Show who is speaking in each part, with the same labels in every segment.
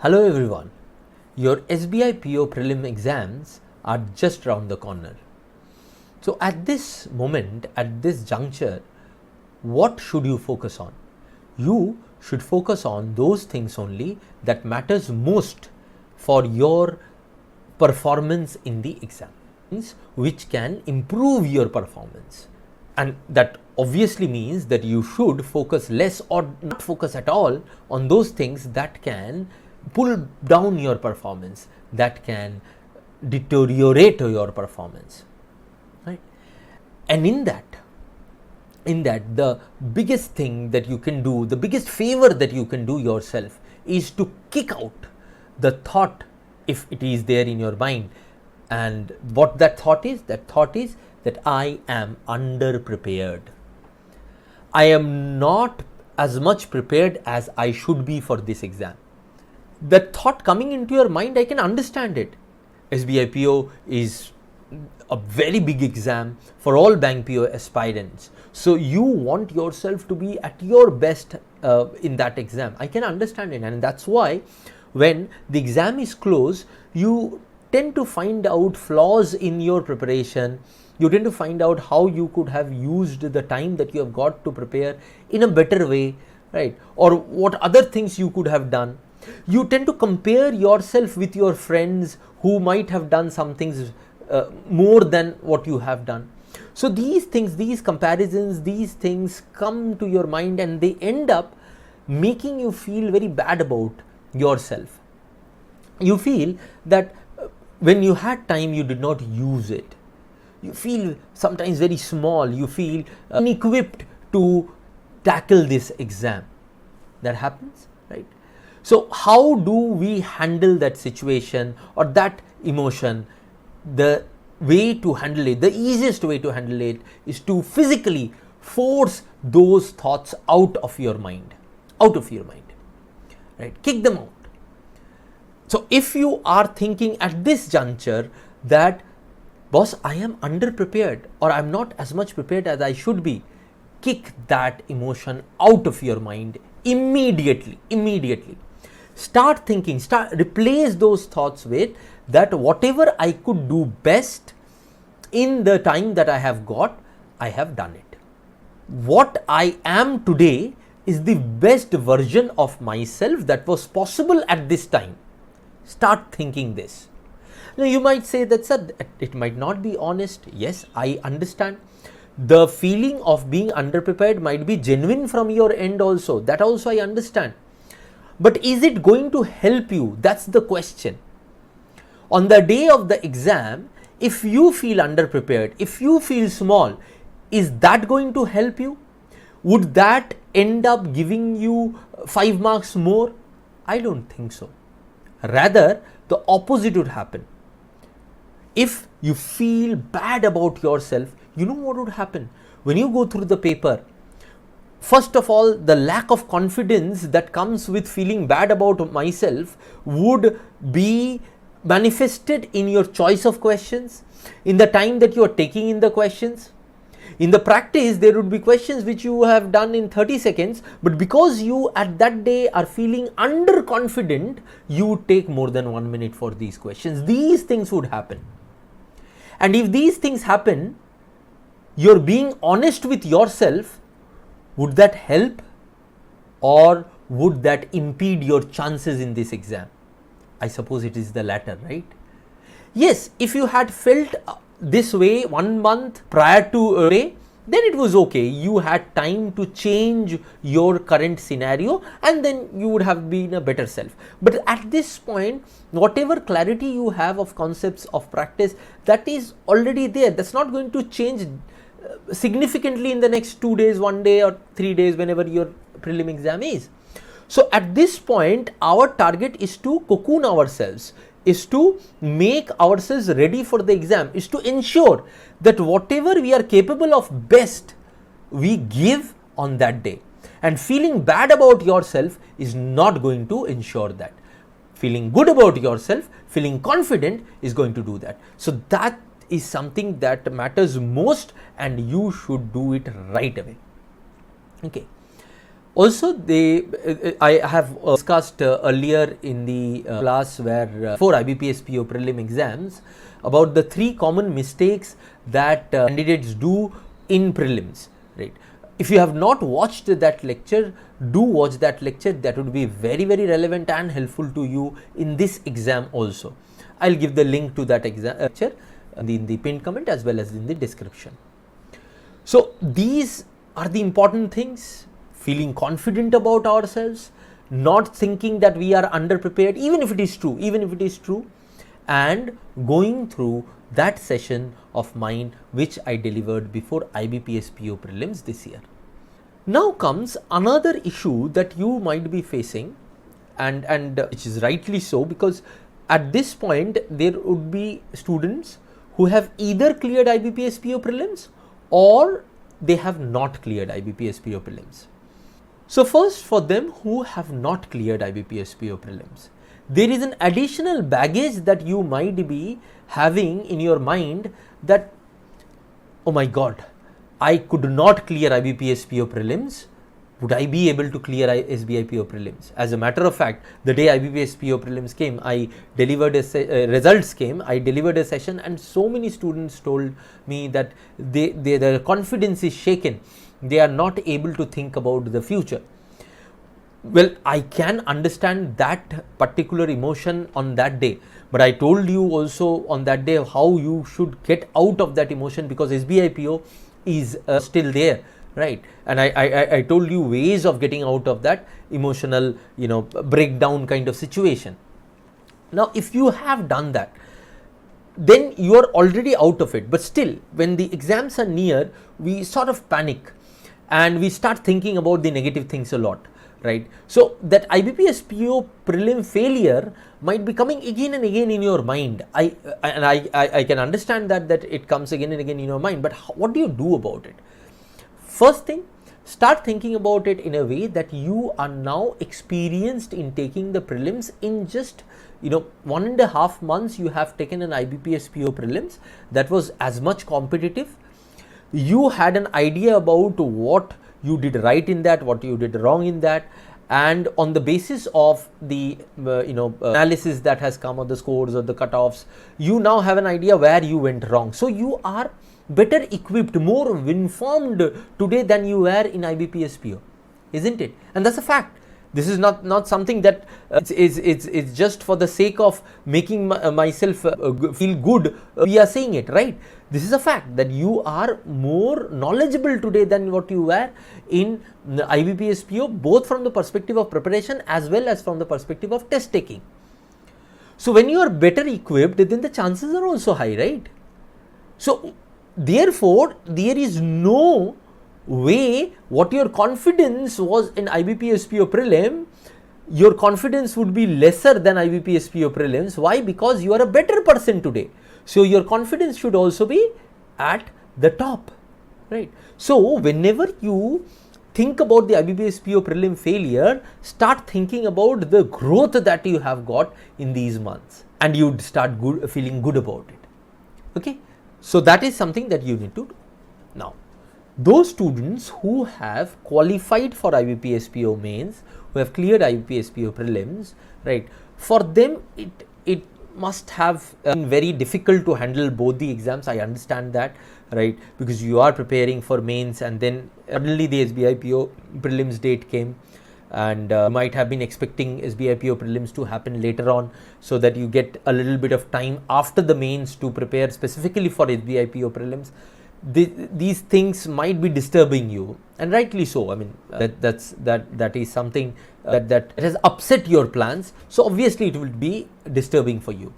Speaker 1: Hello everyone, your SBI PO Prelim exams are just around the corner. So at this moment, at this juncture, what should you focus on? You should focus on those things only that matters most for your performance in the exam, which can improve your performance. And that obviously means that you should focus less or not focus at all on those things that can pull down your performance, that can deteriorate your performance, right? And in that the biggest thing that you can do, the biggest favor that you can do yourself is to kick out the thought, if it is there in your mind. And what that thought is that I am underprepared. I am not as much prepared as I should be for this exam. That thought coming into your mind, I can understand it. SBI PO is a very big exam for all bank PO aspirants. So you want yourself to be at your best in that exam. I can understand it, and that's why when the exam is close, you tend to find out flaws in your preparation. You tend to find out how you could have used the time that you have got to prepare in a better way, right? Or what other things you could have done. You tend to compare yourself with your friends who might have done some things more than what you have done. So these things, these comparisons, these things come to your mind, and they end up making you feel very bad about yourself. You feel that when you had time, you did not use it. You feel sometimes very small. You feel unequipped to tackle this exam. That happens, right? So how do we handle that situation or that emotion? The way to handle it, the easiest way to handle it, is to physically force those thoughts out of your mind, right? Kick them out. So if you are thinking at this juncture that, boss, I am underprepared or I'm not as much prepared as I should be, kick that emotion out of your mind immediately. Start thinking, replace those thoughts with that whatever I could do best in the time that I have got, I have done it. What I am today is the best version of myself that was possible at this time. Start thinking this. Now you might say that, sir, it might not be honest. Yes, I understand. The feeling of being underprepared might be genuine from your end also. That also I understand. But is it going to help you? That's the question. On the day of the exam, if you feel underprepared, if you feel small, is that going to help you? Would that end up giving you 5 marks more? I don't think so. Rather, the opposite would happen. If you feel bad about yourself, you know what would happen? When you go through the paper, first of all, the lack of confidence that comes with feeling bad about myself would be manifested in your choice of questions, in the time that you are taking in the questions. In the practice, there would be questions which you have done in 30 seconds, but because you at that day are feeling underconfident, you would take more than 1 minute for these questions. These things would happen. And if these things happen, you're being honest with yourself. Would that help, or would that impede your chances in this exam? I suppose it is the latter, right? Yes, if you had felt this way 1 month prior to a day, then it was okay. You had time to change your current scenario, and then you would have been a better self. But at this point, whatever clarity you have of concepts of practice, that is already there. That's not going to change significantly in the next 2 days, 1 day or 3 days, whenever your prelim exam is. So at this point, our target is to cocoon ourselves, is to make ourselves ready for the exam, is to ensure that whatever we are capable of best, we give on that day. And feeling bad about yourself is not going to ensure that. Feeling good about yourself, feeling confident is going to do that. So that is something that matters most, and you should do it right away. Okay. Also, I have discussed earlier in the class where for IBPS PO prelim exams about the 3 common mistakes that candidates do in prelims, right? If you have not watched that lecture, do watch that lecture. That would be very, very relevant and helpful to you in this exam also. I'll give the link to that exam lecture in the pinned comment as well as in the description. So these are the important things: feeling confident about ourselves, not thinking that we are underprepared, even if it is true, and going through that session of mine which I delivered before IBPS PO prelims this year. Now comes another issue that you might be facing, and which is rightly so, because at this point there would be students who have either cleared IBPS PO prelims or they have not cleared IBPS PO prelims. So first, for them who have not cleared IBPS PO prelims, there is an additional baggage that you might be having in your mind that, oh my God, I could not clear IBPS PO prelims. Would I be able to clear SBI PO prelims? As a matter of fact, the day IBPS PO prelims came, I delivered results came, I delivered a session, and so many students told me that their confidence is shaken. They are not able to think about the future. Well, I can understand that particular emotion on that day, but I told you also on that day how you should get out of that emotion, because SBI PO is still there, right? And I told you ways of getting out of that emotional, breakdown kind of situation. Now, if you have done that, then you are already out of it. But still, when the exams are near, we sort of panic and we start thinking about the negative things a lot, right? So that IBPS PO prelim failure might be coming again and again in your mind. I can understand that it comes again and again in your mind, but what do you do about it? First thing, start thinking about it in a way that you are now experienced in taking the prelims. In just 1.5 months you have taken an IBPS PO prelims that was as much competitive. You had an idea about what you did right in that, what you did wrong in that, and on the basis of the analysis that has come on the scores or the cutoffs, you now have an idea where you went wrong. So you are better equipped, more informed today than you were in IBPS PO, isn't it? And that's a fact. This is not something that it's just for the sake of making myself feel good. We are saying it, right? This is a fact that you are more knowledgeable today than what you were in IBPS PO, both from the perspective of preparation as well as from the perspective of test taking. So when you are better equipped, then the chances are also high, right? So therefore, there is no way what your confidence was in IBPS PO prelim, your confidence would be lesser than IBPS PO prelims. Why? Because you are a better person today. So your confidence should also be at the top, right? So whenever you think about the IBPS PO prelim failure, start thinking about the growth that you have got in these months, and you'd start feeling good about it. Okay, so that is something that you need to do. Now, those students who have qualified for IBPS PO mains, who have cleared IBPS PO prelims, right, for them it must have been very difficult to handle both the exams. I understand that, right, because you are preparing for mains and then suddenly the SBI PO prelims date came, and you might have been expecting SBI PO prelims to happen later on, so that you get a little bit of time after the mains to prepare specifically for SBI PO prelims. These things might be disturbing you, and rightly so. I mean, that is something that has upset your plans, so obviously it will be disturbing for you.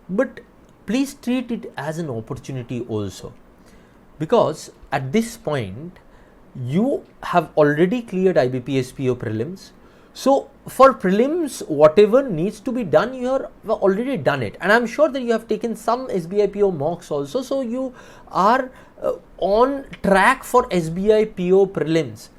Speaker 1: But please treat it as an opportunity also, because at this point you have already cleared IBPS PO prelims. So for prelims, whatever needs to be done, you have already done it, and I'm sure that you have taken some SBI PO mocks also, so you are on track for SBI PO prelims.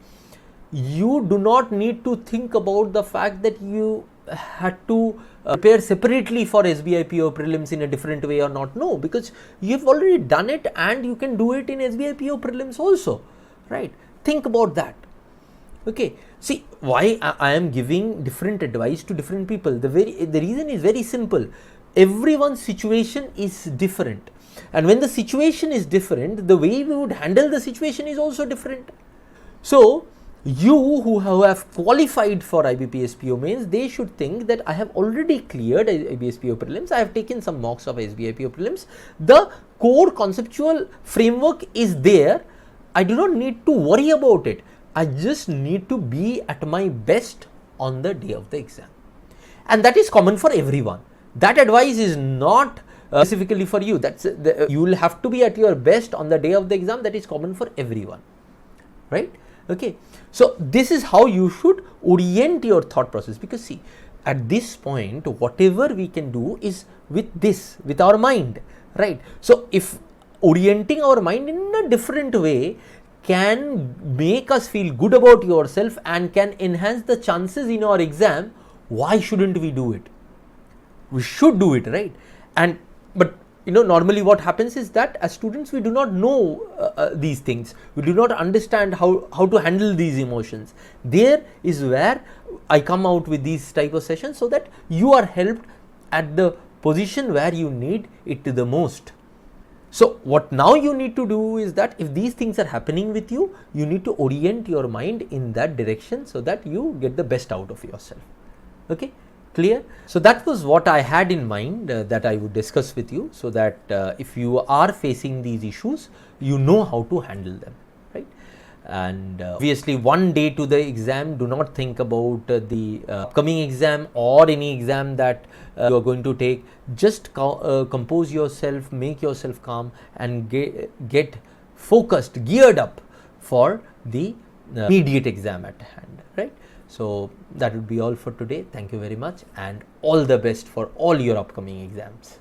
Speaker 1: You do not need to think about the fact that you had to prepare separately for SBI PO prelims in a different way or not. No, because you have already done it and you can do it in SBI PO prelims also, right? Think about that. Okay, see why I am giving different advice to different people. The reason is very simple. Everyone's situation is different, and when the situation is different, the way we would handle the situation is also different. So you who have qualified for IBPS PO mains, they should think that I have already cleared IBPS PO prelims, I have taken some mocks of SBI PO prelims, the core conceptual framework is there, I do not need to worry about it, I just need to be at my best on the day of the exam. And that is common for everyone. That advice is not specifically for you. You will have to be at your best on the day of the exam. That is common for everyone, right? Okay, so this is how you should orient your thought process, because see, at this point whatever we can do is with our mind, right? So if orienting our mind in a different way can make us feel good about yourself and can enhance the chances in our exam, why shouldn't we do it? We should do it, right? And but normally what happens is that as students we do not know these things, we do not understand how to handle these emotions. There is where I come out with these type of sessions, so that you are helped at the position where you need it the most. So what now you need to do is that if these things are happening with you, you need to orient your mind in that direction so that you get the best out of yourself. Okay, clear? So that was what I had in mind that I would discuss with you, so that if you are facing these issues, you know how to handle them, right? And obviously one day to the exam, do not think about the upcoming exam or any exam that you are going to take. Just compose yourself, make yourself calm, and get focused, geared up for the immediate exam at hand, right? So that would be all for today. Thank you very much, and all the best for all your upcoming exams.